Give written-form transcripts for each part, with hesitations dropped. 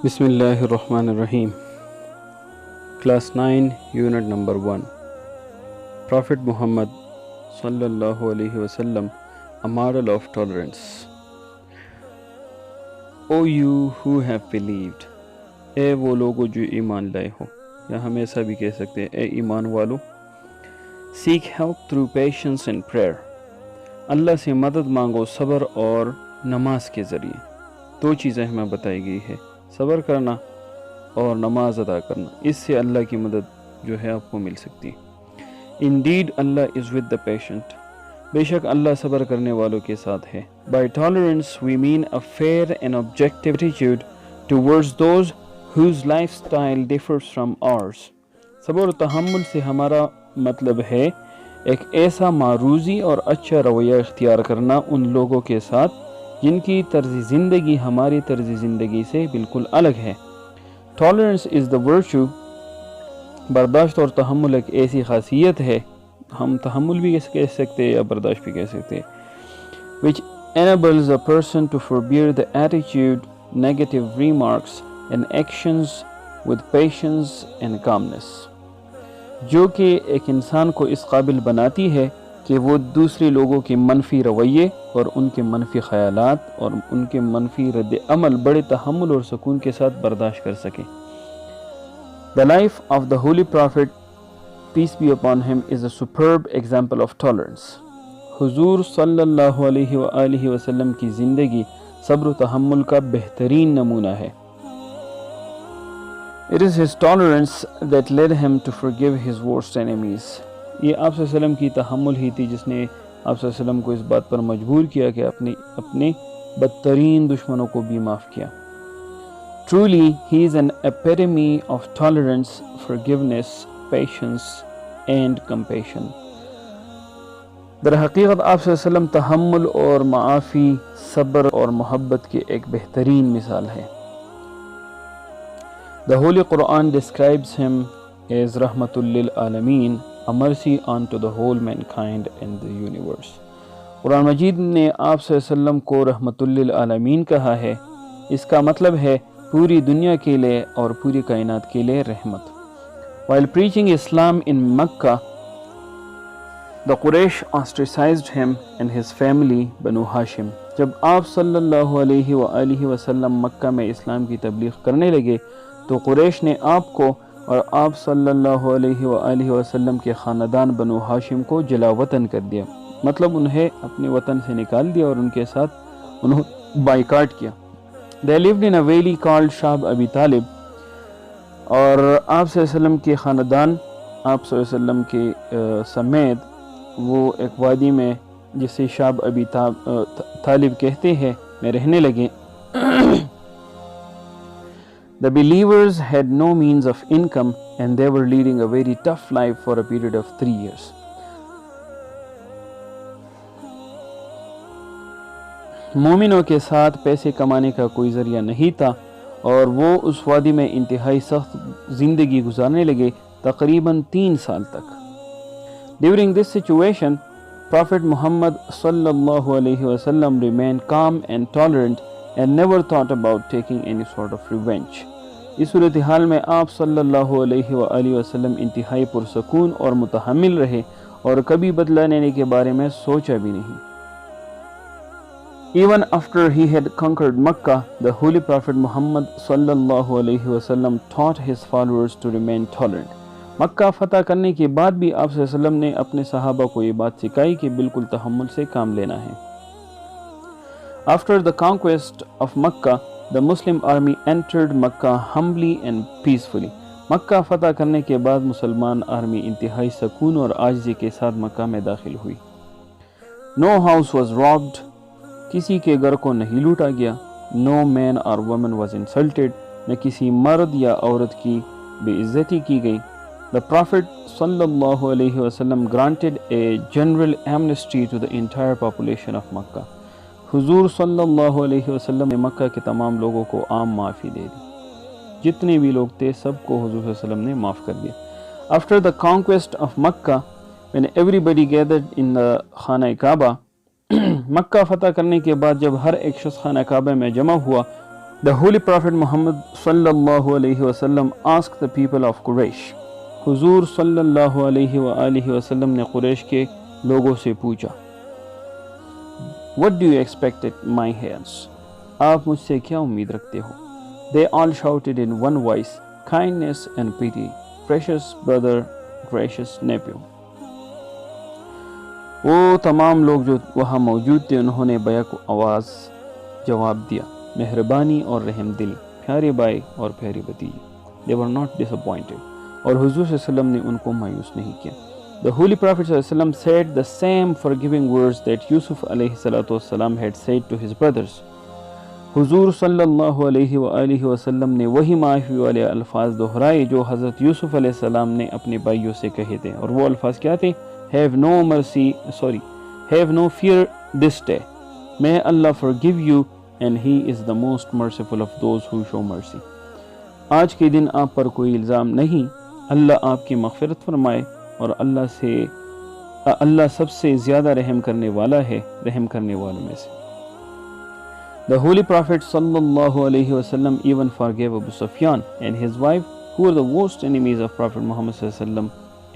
بسم اللہ الرحمن الرحیم. Class 9 Unit Number 1. Prophet Muhammad sallallahu alaihi wasallam, a model of tolerance. O you who have believed, اے وہ لوگو جو ایمان لائے ہو، یا ہم ایسا بھی کہہ سکتے ہیں اے ایمان والو. Seek help through patience and prayer. اللہ سے مدد مانگو صبر اور نماز کے ذریعے. دو چیزیں ہمیں بتائی گئی ہے، صبر کرنا اور نماز ادا کرنا. اس سے اللہ کی مدد جو ہے آپ کو مل سکتی ہے. Indeed Allah is with the patient. بے شک اللہ صبر کرنے والوں کے ساتھ ہے. By tolerance we mean a fair and objective attitude towards those whose lifestyle differs from ours. صبر و تحمل سے ہمارا مطلب ہے ایک ایسا معروضی اور اچھا رویہ اختیار کرنا ان لوگوں کے ساتھ جن کی طرز زندگی ہماری طرز زندگی سے بالکل الگ ہے. Tolerance is the virtue. برداشت اور تحمل ایک ایسی خاصیت ہے، ہم تحمل بھی کہہ سکتے ہیں یا برداشت بھی کہہ سکتے ہیں، which enables a person to forbear the attitude, negative remarks and actions with patience and calmness. جو کہ ایک انسان کو اس قابل بناتی ہے کہ وہ دوسرے لوگوں کے منفی رویے اور ان کے منفی خیالات اور ان کے منفی رد عمل بڑے تحمل اور سکون کے ساتھ برداشت کر سکے. The life of the Holy Prophet, peace be upon him, is a superb example of tolerance. حضور صلی اللہ علیہ وآلہ وسلم کی زندگی صبر و تحمل کا بہترین نمونہ ہے. It is his tolerance that led him to forgive his worst enemies. یہ آپ صلی اللہ علیہ وسلم کی تحمل ہی تھی جس نے آپ صلی اللہ علیہ وسلم کو اس بات پر مجبور کیا کہ اپنے بدترین دشمنوں کو بھی معاف کیا. Truly, he is an epitome of tolerance, forgiveness, patience and compassion. در حقیقت آپ صلی اللہ علیہ وسلم تحمل اور معافی، صبر اور محبت کی ایک بہترین مثال ہے. The Holy Quran describes him as Rahmatul lil Alameen, a mercy unto the whole mankind and the universe. قرآن مجید نے آپ صلی اللہ علیہ وسلم کو رحمت للعالمین کہا ہے. اس کا مطلب ہے پوری دنیا کے لیے اور پوری کائنات کے لیے رحمت. While preaching Islam in Makkah, the Quraysh ostracized him and his family Banu Hashim. جب آپ صلی اللہ علیہ وآلہ وسلم مکہ میں اسلام کی تبلیغ کرنے لگے تو قریش نے آپ کو اور آپ صلی اللہ علیہ وآلہ وسلم کے خاندان بنو ہاشم کو جلا وطن کر دیا. مطلب انہیں اپنے وطن سے نکال دیا اور ان کے ساتھ انہوں بائیکاٹ کیا. They lived in a valley called شاب ابی طالب، اور آپ صلی اللہ علیہ وسلم کے خاندان آپ صلی اللہ علیہ وسلم کے سمیت وہ ایک وادی میں جسے شاب ابی طالب کہتے ہیں میں رہنے لگے. The believers had no means of income and they were leading a very tough life for a period of 3 years. مومنوں کے ساتھ پیسے کمانے کا کوئی ذریعہ نہیں تھا اور وہ اس وادی میں انتہائی سخت زندگی گزارنے لگے تقریباً 3 سال تک. During this situation, Prophet Muhammad sallallahu alaihi wasallam remained calm and tolerant and never thought about taking any sort of revenge. اس صورتحال میں آپ صلی اللہ علیہ وآلہ وسلم انتہائی پرسکون اور متحمل رہے اور کبھی بدلہ لینے کے بارے میں سوچا بھی نہیں. Even after he had conquered Makkah, the Holy Prophet Muhammad sallallahu alaihi wasallam taught his followers to remain tolerant. مکہ فتح کرنے کے بعد بھی آپ صلی اللہ علیہ وسلم نے اپنے صحابہ کو یہ بات سکھائی کہ بالکل تحمل سے کام لینا ہے. After the conquest of Makkah, the Muslim army entered Makkah humbly and peacefully. مکہ فتح کرنے کے بعد مسلمان آرمی انتہائی سکون اور عاجزی کے ساتھ مکہ میں داخل ہوئی. No house was robbed. کسی کے گھر کو نہیں لوٹا گیا. No man or woman was insulted. نہ کسی مرد یا عورت کی بے عزتی کی گئی. The Prophet sallallahu alaihi wasallam granted a general amnesty to the entire population of Makkah. حضور صلی اللہ علیہ وسلم نے مکہ کے تمام لوگوں کو عام معافی دے دی. جتنے بھی لوگ تھے سب کو حضور صلی اللہ علیہ وسلم نے معاف کر دیا. After the conquest of Makkah, when everybody gathered in the خانہ کعبہ، مکہ فتح کرنے کے بعد جب ہر ایک شخص خانہ کعبہ میں جمع ہوا The Holy Prophet Muhammad sallallahu alaihi wasallam asked the people of Quraysh. حضور صلی اللہ علیہ وآلہ وسلم نے قریش کے لوگوں سے پوچھا What do you expect at my hands? آپ مجھ سے کیا امید رکھتے ہو؟ They all shouted in one voice, kindness and pity, precious brother, gracious nephew. وہ تمام لوگ جو وہاں موجود تھے انہوں نے بیک آواز جواب دیا مہربانی اور رحم دلی پیارے بھائی اور پیاری بھتیجی. They were not disappointed. اور حضور صلی اللہ علیہ وسلم نے ان کو مایوس نہیں کیا. The Holy Prophet صلی اللہ علیہ وسلم said the same forgiving words that Yusuf علیہ السلام had said to his brothers. حضور صلی اللہ علیہ وآلہ وسلم نے وہی معافی والے الفاظ دہرائے جو حضرت یوسف علیہ السلام نے اپنے بھائیوں سے کہے تھے. اور وہ الفاظ کیا تھے؟ Have no fear this day. May Allah forgive you and He is the most merciful of those who show mercy. آج کے دن آپ پر کوئی الزام نہیں. اللہ آپ کی مغفرت فرمائے اور اللہ سب سے زیادہ رحم کرنے والا ہے رحم کرنے والوں میں سے. The Holy Prophet sallallahu alaihi wasallam even forgave Abu Sufyan and his wife who were the worst enemies of Prophet Muhammad sallallahu alaihi wasallam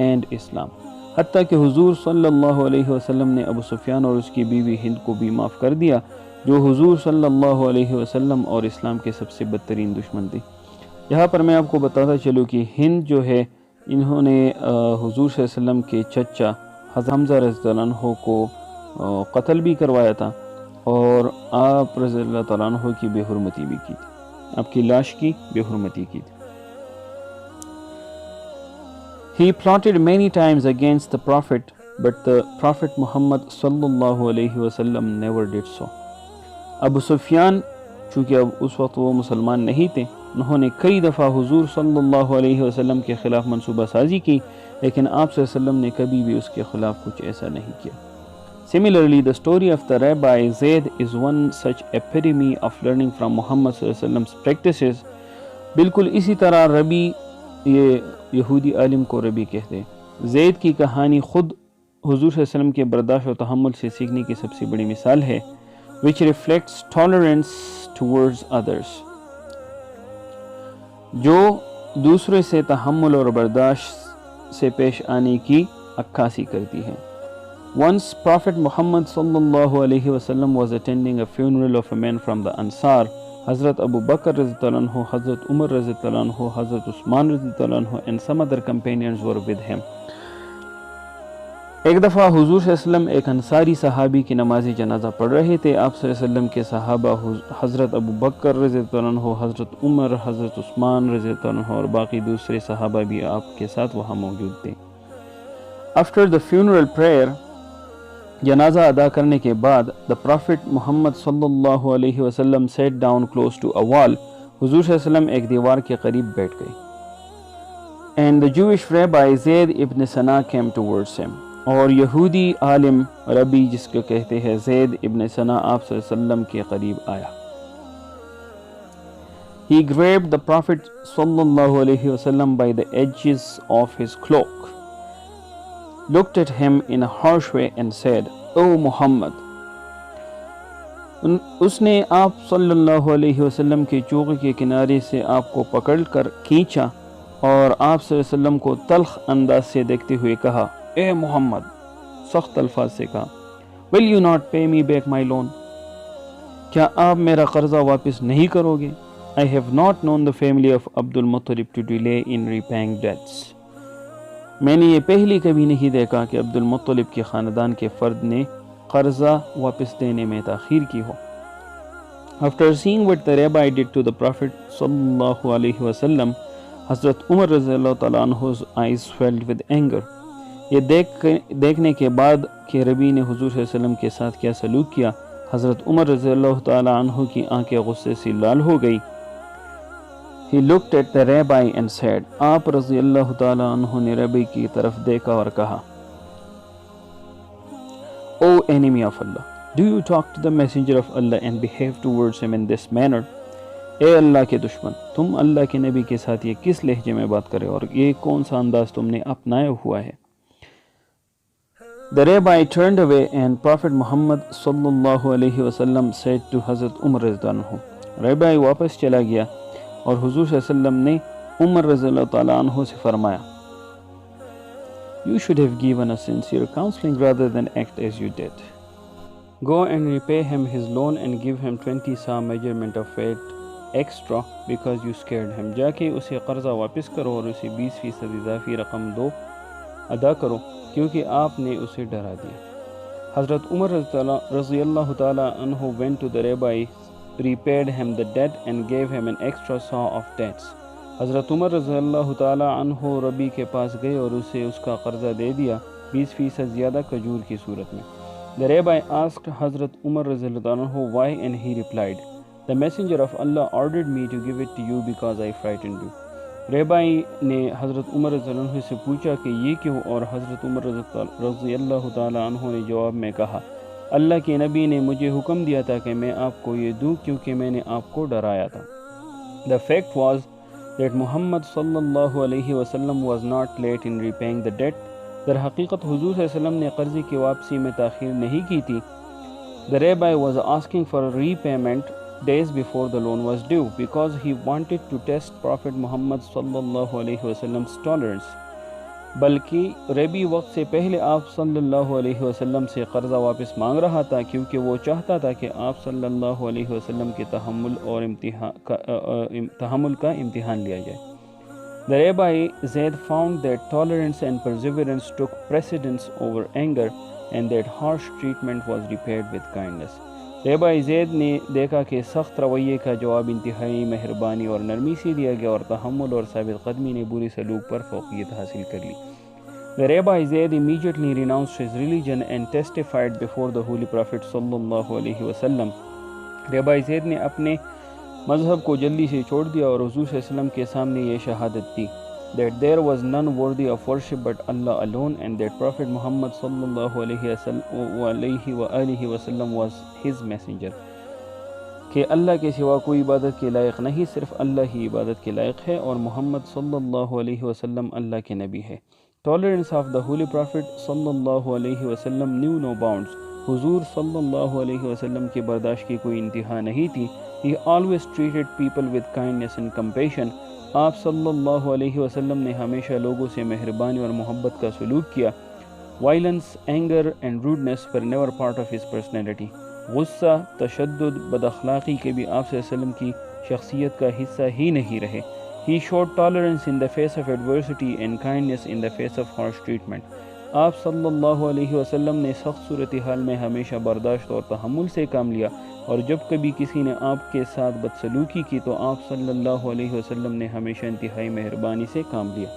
and Islam. حتیٰ کہ حضور صلی اللہ علیہ وسلم نے ابو سفیان اور اس کی بیوی ہند کو بھی معاف کر دیا جو حضور صلی اللہ علیہ وسلم اور اسلام کے سب سے بدترین دشمن تھے. یہاں پر میں آپ کو بتاتا چلوں کہ ہند جو ہے انہوں نے حضور صلی اللہ علیہ وسلم کے چچا حضرت حمزہ رضی اللہ عنہ کو قتل بھی کروایا تھا اور آپ رضی اللہ تعالیٰ عنہ کی بے حرمتی بھی کی تھی. آپ کی لاش کی بے حرمتی کی تھی. He plotted many times against the Prophet, but the Prophet Muhammad sallallahu alayhi wasallam never did so. ابو سفیان چونکہ اب اس وقت وہ مسلمان نہیں تھے انہوں نے کئی دفعہ حضور صلی اللہ علیہ وسلم کے خلاف منصوبہ سازی کی لیکن آپ صلی اللہ علیہ وسلم نے کبھی بھی اس کے خلاف کچھ ایسا نہیں کیا. Similarly, the story of the Rabbi Zayd is one such epitome of learning from Muhammad صلی اللہ علیہ وسلم's practices. بالکل اسی طرح ربی یہ یہودی عالم کو ربی کہتے ہیں. زید کی کہانی خود حضور صلی اللہ علیہ وسلم کے برداشت و تحمل سے سیکھنے کی سب سے بڑی مثال ہے which reflects tolerance towards others. جو دوسرے سے تحمل اور برداشت سے پیش آنے کی عکاسی کرتی ہے. Once Prophet Muhammad sallallahu alaihi wasallam was attending a funeral of a man from the Ansar. حضرت ابو بکر رضی اللہ عنہ, حضرت عمر رضی اللہ عنہ, حضرت عثمان رضی اللہ عنہ and some other companions were with him. ایک دفعہ حضور صلی اللہ علیہ وسلم ایک انصاری صحابی کی نماز جنازہ پڑھ رہے تھے. آپ صلی اللہ علیہ وسلم کے صحابہ حضرت ابو بکر رضی اللہ عنہ, حضرت عمر, حضرت عثمان رضی اللہ عنہ اور باقی دوسرے صحابہ بھی آپ کے ساتھ وہاں موجود تھے. After the funeral prayer, جنازہ ادا کرنے کے بعد the Prophet محمد صلی اللہ علیہ وسلم sat down close to a wall. حضور صلی اللہ علیہ وسلم ایک دیوار کے قریب بیٹھ گئے. And the Jewish rabbi Zayd ibn Sana came towards him. اور یہودی عالم ربی جس کو کہتے ہیں زید ابن ثنا آپ صلی اللہ علیہ وسلم کے قریب آیا. He grabbed the Prophet صلی اللہ علیہ وسلم by the edges of his cloak, looked at him in a harsh way and said, "O Muhammad." اس نے آپ صلی اللہ علیہ وسلم کے چوغے کے کنارے سے آپ کو پکڑ کر کھینچا اور آپ صلی اللہ علیہ وسلم کو تلخ انداز سے دیکھتے ہوئے کہا, اے محمد, سخت الفاظ سے کہا, Will you not pay me back my loan? کیا آپ میرا قرضہ واپس نہیں کرو گے؟ I have not known the family of Abdul Muttalib to delay in repaying debts. میں نے یہ پہلی کبھی نہیں دیکھا کہ عبد المطلب کے خاندان کے فرد نے قرضہ واپس دینے میں تاخیر کی ہو. After seeing what the rabbi did to the Prophet صلی اللہ علیہ وسلم, حضرت عمر رضی اللہ تعالیٰ عنہ's eyes filled with anger. یہ دیکھنے کے بعد کہ ربی نے حضور صلی اللہ علیہ وسلم کے ساتھ کیا سلوک کیا, حضرت عمر رضی اللہ تعالیٰ عنہ کی آنکھیں غصے سے لال ہو گئی. He looked at the rabbi and said, آپ رضی اللہ تعالیٰ عنہ نے ربی کی طرف دیکھا اور کہا, O enemy of Allah, do you talk to the messenger of Allah and behave towards him in this manner? اے اللہ کے دشمن, تم اللہ کے نبی کے ساتھ یہ کس لہجے میں بات کرے اور یہ کون سا انداز تم نے اپنایا ہوا ہے؟ The rabbi turned away and Prophet Muhammad sallallahu alayhi wasallam said to Hazrat Umar رضی اللہ عنہ, ریبائی واپس چلا گیا اور حضور صلی اللہ علیہ وسلم نے عمر رضی اللہ تعالیٰ عنہ سے فرمایا You should have given us sincere counseling rather than act as you did. Go and repay him his loan and give him 20 sa measurement of weight extra because you scared him. جا کے اسے قرضہ واپس کرو اور اسے 20% اضافی رقم دو ادا کرو کیونکہ آپ نے اسے ڈرا دیا. حضرت عمر رضی اللہ تعالیٰ عنہ went to the rabbi, repaid him the debt and gave him an extra saw of debts. حضرت عمر رضی اللہ تعالیٰ عنہ ربی کے پاس گئے اور اسے اس کا قرضہ دے دیا 20% زیادہ کھجور کی صورت میں. The rabbi asked Hazrat Umar رضی اللہ عنہ why and he replied, The messenger of Allah ordered me to give it to you because I frightened you. ریبائی نے حضرت عمر رضی اللہ عنہ سے پوچھا کہ یہ کیوں، اور حضرت عمر رضی اللہ تعالیٰ عنہ نے جواب میں کہا اللہ کے نبی نے مجھے حکم دیا تھا کہ میں آپ کو یہ دوں کیونکہ میں نے آپ کو ڈرایا تھا. The fact was that Muhammad صلی اللہ علیہ وسلم was not late in repaying the debt. در حقیقت حضور صلی اللہ علیہ وسلم نے قرضے کی واپسی میں تاخیر نہیں کی تھی. The rabbi was asking for a repayment days before the loan was due because he wanted to test Prophet Muhammad صلی اللہ علیہ وسلم's tolerance. بلکہ ریبی وقت سے پہلے آپ صلی اللہ علیہ وسلم سے قرضہ واپس مانگ رہا تھا کیونکہ وہ چاہتا تھا کہ آپ صلی اللہ علیہ وسلم کے تحمل کا امتحان لیا جائے. The Rabbi Zaid found that tolerance and perseverance took precedence over anger and that harsh treatment was repaired with kindness. ریبائی زید نے دیکھا کہ سخت رویے کا جواب انتہائی مہربانی اور نرمی سے دیا گیا اور تحمل اور ثابت قدمی نے بری سلوک پر فوقیت حاصل کر لی. The Rabbi Zaid immediately renounced his religion and testified before the Holy Prophet صلی اللہ علیہ وسلم. ریبائی زید نے اپنے مذہب کو جلدی سے چھوڑ دیا اور حضور صلی اللہ علیہ وسلم کے سامنے یہ شہادت دی that there was none worthy of worship but Allah alone and that Prophet Muhammad صلی اللہ علیہ وسلم was his messenger. کہ اللہ کے سوا کوئی عبادت کے لائق نہیں، صرف اللہ ہی عبادت کے لائق ہے اور محمد صلی اللہ علیہ وسلم اللہ کے نبی ہے. Tolerance of the Holy Prophet صلی اللہ علیہ وسلم knew no bounds. حضور صلی اللہ علیہ وسلم کے برداشت کی کوئی انتہا نہیں تھی. He always treated people with kindness and compassion. آپ صلی اللہ علیہ وسلم نے ہمیشہ لوگوں سے مہربانی اور محبت کا سلوک کیا. Violence, anger and rudeness were never part of his personality. غصہ، تشدد، بد اخلاقی کے بھی آپ صلی اللہ علیہ وسلم کی شخصیت کا حصہ ہی نہیں رہے. He showed tolerance in the face of adversity and kindness in the face of harsh treatment. آپ صلی اللہ علیہ وسلم نے سخت صورتحال میں ہمیشہ برداشت اور تحمل سے کام لیا اور جب کبھی کسی نے آپ کے ساتھ بدسلوکی کی تو آپ صلی اللہ علیہ وسلم نے ہمیشہ انتہائی مہربانی سے کام لیا.